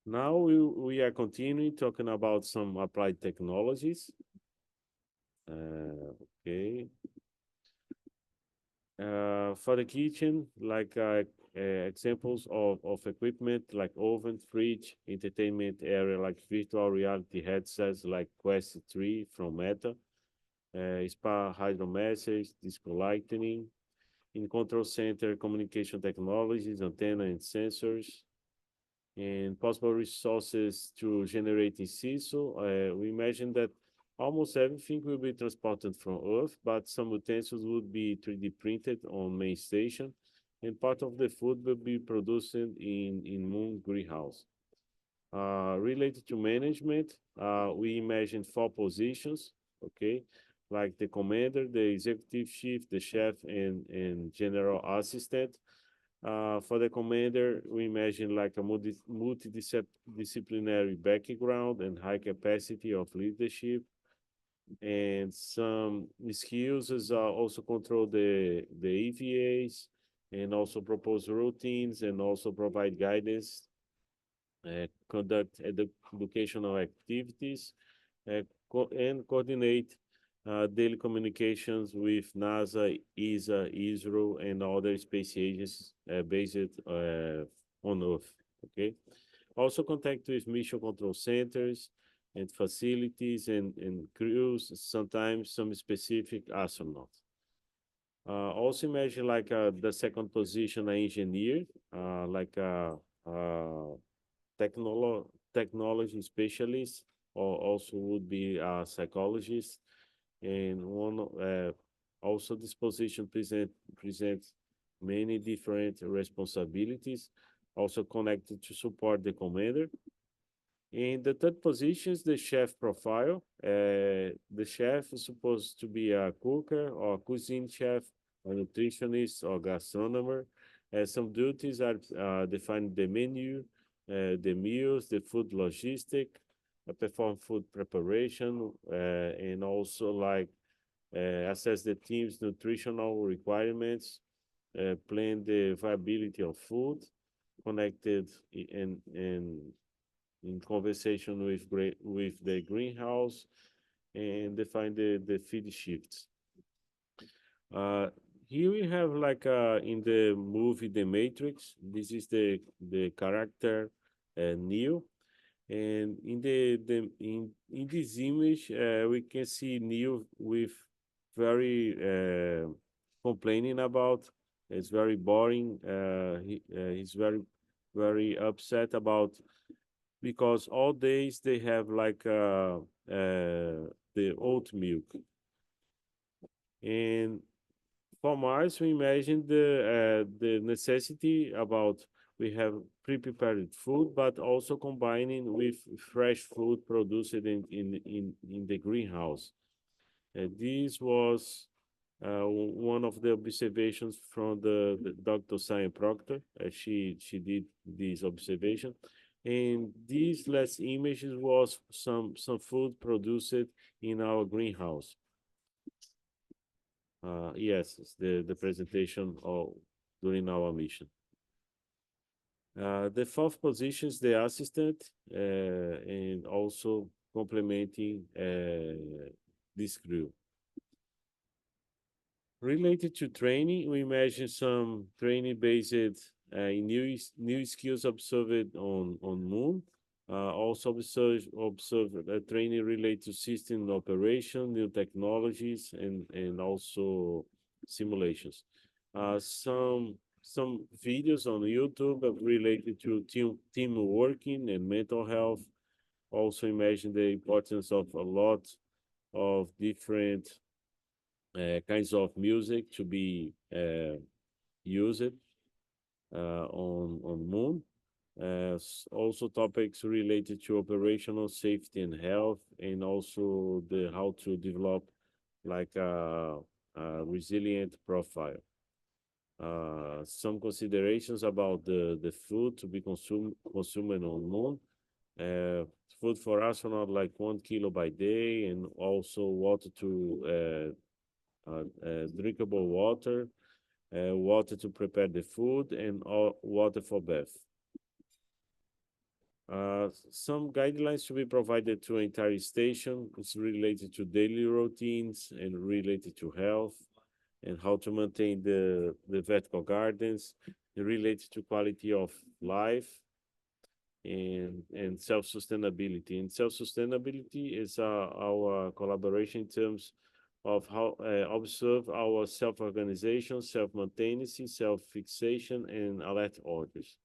Now we are continuing talking about some applied technologies. Okay. For the kitchen, like examples of equipment like oven, fridge, entertainment area like virtual reality headsets like Quest 3 from Meta, spa hydromassage, disco lighting, in control center, communication technologies, antenna and sensors, and possible resources to generate in situ. We imagine that almost everything will be transported from Earth, but some utensils would be 3D printed on main station, and part of the food will be produced in Moon greenhouse. Related to management, we imagine four positions, okay, like the commander, the executive chief, the chef, and general assistant. For the commander, we imagine like a multidisciplinary background and high capacity of leadership, and some skills is also control the EVAs and also propose routines and also provide guidance, conduct educational activities, and coordinate daily communications with NASA, ESA, ISRO, and other space agencies based on Earth. Okay. Also contact with mission control centers and facilities and crews, sometimes some specific astronauts. Also imagine like the second position, an engineer, like a technology specialist, or also would be a psychologist, and one also this position presents many different responsibilities, also connected to support the commander. In the third position is the chef profile. The chef is supposed to be a cooker or cuisine chef, a nutritionist or gastronomer. Some duties are defining the menu, the meals, the food logistic, perform food preparation, and also like assess the team's nutritional requirements, plan the viability of food, connected and in conversation with the greenhouse, and define the feed shifts. Uh, Here we have like in the movie The Matrix. This is the character Neo, and in this image we can see Neo with very complaining about. It's very boring. He's very upset about because all days they have like the oat milk. And for Mars, we imagine the necessity about we have pre-prepared food, but also combining with fresh food produced in the greenhouse. This was one of the observations from the Dr. Sian Proctor. She did this observation, and these last images was some food produced in our greenhouse. Yes, it's the presentation of during our mission. The fourth position is the assistant, and also complementing this crew. Related to training, we imagine some training based in new skills observed on Moon. Also observe training related to system operation, new technologies, and also simulations. Some videos on YouTube related to team working and mental health. Also imagine the importance of a lot of different kinds of music to be used on Moon. Also topics related to operational safety and health, and also the how to develop like a resilient profile. Some considerations about the food to be consumed on Moon. Uh, Food for astronaut like 1 kilo by day, and also water to drinkable water, water to prepare the food, and water for bath. Some guidelines to be provided to entire station is related to daily routines and related to health and how to maintain the vertical gardens and related to quality of life and self-sustainability. And self-sustainability is our collaboration in terms of how observe our self-organization, self-maintenance, self-fixation, and alert orders.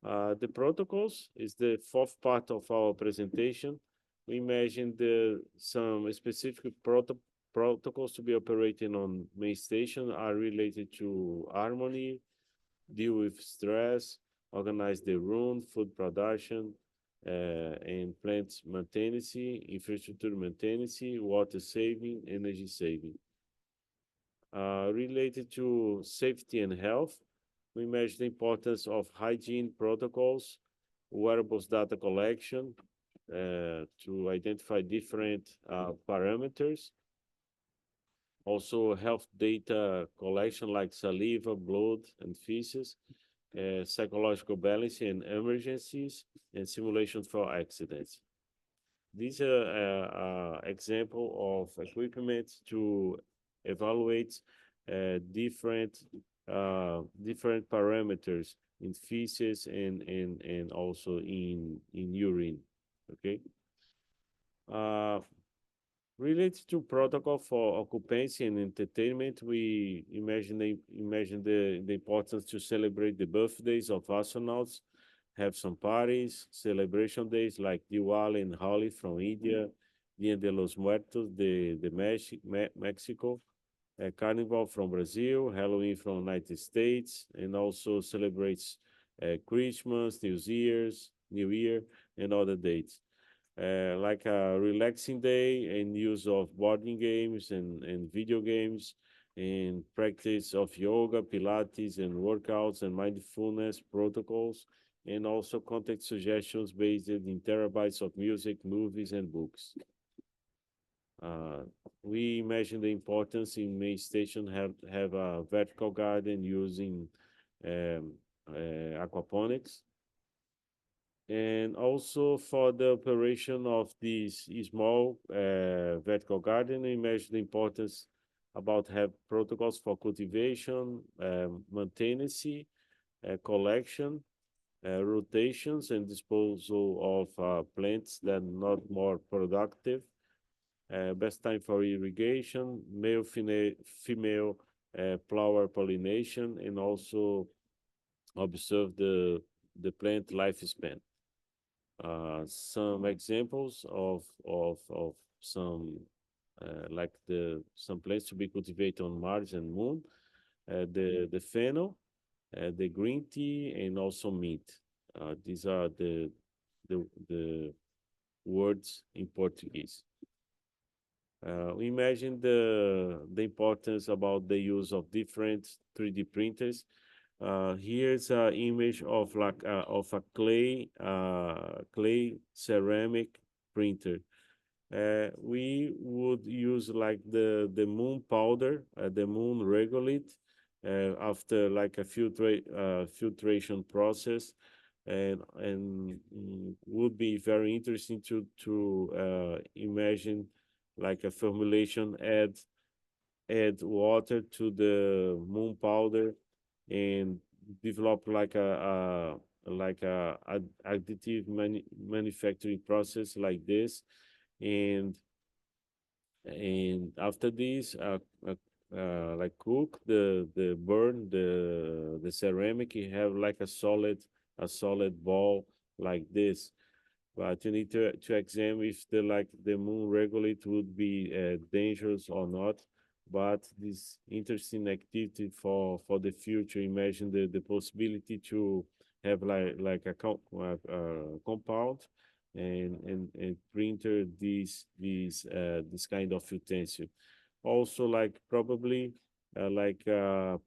The protocols is the fourth part of our presentation. We imagine some specific protocols to be operating on main station are related to harmony, deal with stress, organize the room, food production, and plant maintenance, infrastructure maintenance, water saving, energy saving. Related to safety and health, we measure the importance of hygiene protocols, wearables data collection to identify different parameters. Also, health data collection like saliva, blood, and feces, psychological balance and emergencies, and simulations for accidents. These are example of equipment to evaluate different different parameters in feces and also in urine. Okay. Uh, Related to protocol for occupancy and entertainment, we imagine the importance to celebrate the birthdays of astronauts, have some parties, celebration days like Diwali and Holi from India, Dia de los Muertos, Mexico, Carnival from Brazil, Halloween from United States, and also celebrates Christmas, New Year, and other dates. Like a relaxing day and use of boarding games and video games and practice of yoga, Pilates, and workouts and mindfulness protocols, and also content suggestions based in terabytes of music, movies, and books. Uh, we imagine the importance in main station have a vertical garden using um, aquaponics, and also for the operation of this small vertical garden, we measure the importance about have protocols for cultivation, maintenance, collection, rotations, and disposal of plants that not more productive. Best time for irrigation, male, female flower pollination, and also observe the plant lifespan. Some examples of some like some plants to be cultivated on Mars and Moon, the fennel, the green tea, and also mint. These are the words in Portuguese. We imagine the importance about the use of different 3D printers. Here's an image of like of a clay ceramic printer. We would use like the moon powder, the moon regolith, after like a filtration process, and would be very interesting to imagine like a formulation add water to the moon powder and develop like a additive manufacturing process like this, and after this like cook the burn the ceramic, you have like a solid ball like this. But you need to examine if the moon regolith would be dangerous or not. But this interesting activity for the future. Imagine the possibility to have like a compound and printer this kind of utensil. Also, like probably like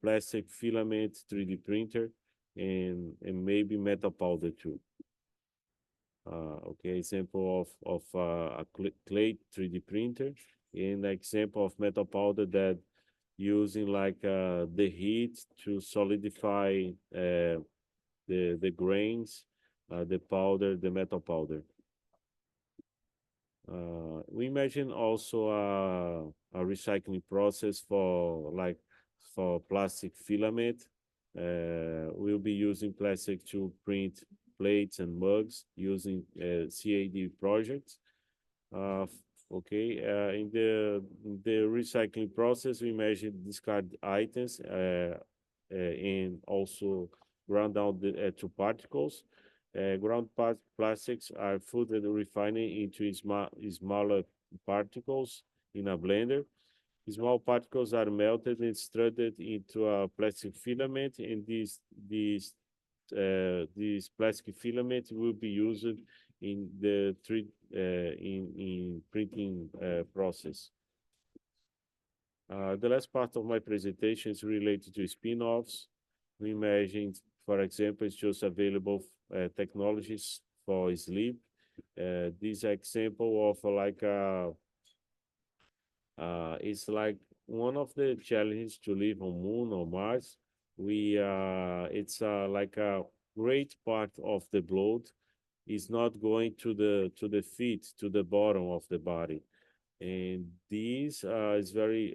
plastic filament 3D printer and maybe metal powder too. Okay, example of a clay 3D printer, and example of metal powder that using like the heat to solidify the grains the powder, the metal powder. We imagine also a recycling process for plastic filament. We'll be using plastic to print plates and mugs using CAD projects. Okay, in the recycling process, we imagine discard items and also ground down to particles. Plastics are further refined into smaller particles in a blender. Small particles are melted and extruded into a plastic filament, and this plastic filament will be used in the in printing process. The last part of my presentation is related to spin-offs. We imagined, for example, it's just available technologies for sleep. This example of it's like one of the challenges to live on Moon or Mars. It's like a great part of the blood is not going to the feet, to the bottom of the body, and this is very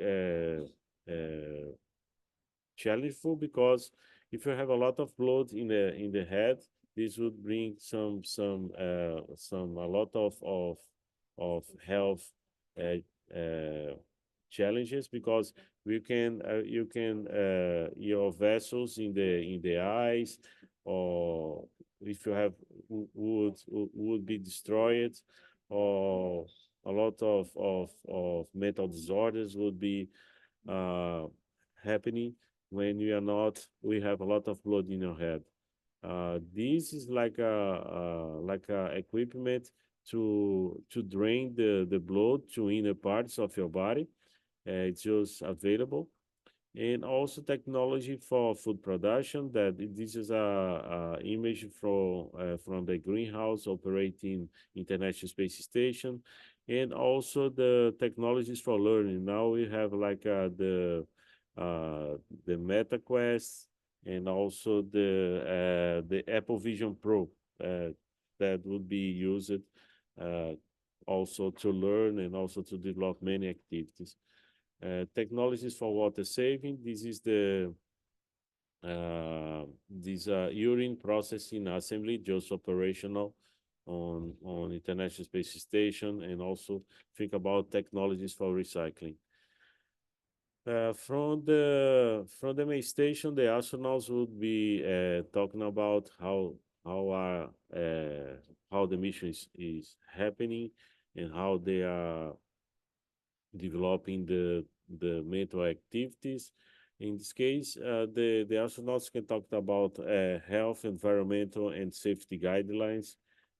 challenging because if you have a lot of blood in the head, this would bring some a lot of health uh, uh, challenges because you can your vessels in the eyes, or if you have would be destroyed, or a lot of mental disorders would be uh, happening when we have a lot of blood in your head. This is like a equipment to drain the blood to inner parts of your body. It's just available, and also technology for food production. That this is a image from the greenhouse operating International Space Station, and also the technologies for learning. Now we have the MetaQuest, and also the Apple Vision Pro that would be used uh, also to learn and also to develop many activities. Technologies for water saving. This urine processing assembly, just operational on International Space Station, and also think about technologies for recycling. From the main station, the astronauts would be talking about how are how the mission is happening, and how they are developing the mental activities. In this case, the astronauts can talk about health, environmental, and safety guidelines,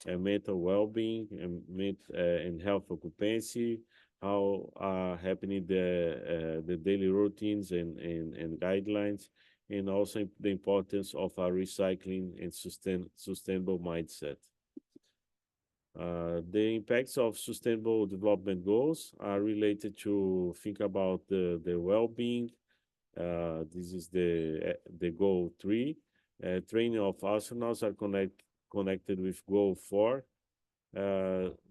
mental well-being, and health occupancy, how are happening the daily routines and guidelines, and also the importance of a recycling and sustainable mindset. The impacts of sustainable development goals are related to think about the well-being. This is the goal 3. Training of astronauts are connected with goal 4.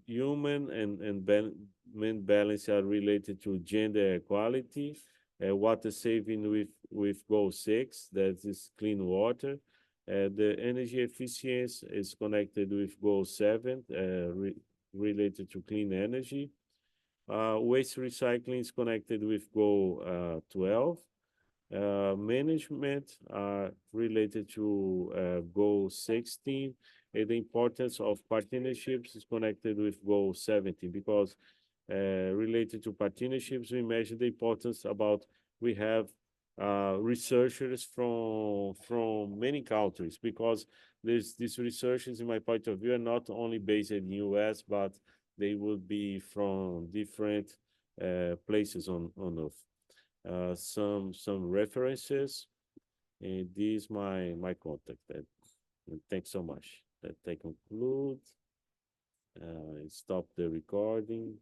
Human and balance are related to gender equality. Water saving with goal 6, that is clean water. The energy efficiency is connected with goal 7, related to clean energy. Waste recycling is connected with goal 12. Management are related to goal 16, and the importance of partnerships is connected with goal 17, because related to partnerships, we measure the importance about we have researchers from many countries, because these researchers, in my point of view, are not only based in the US, but they would be from different places on Earth. Some references, and this is my contact. And thanks so much. That I conclude. Stop the recording.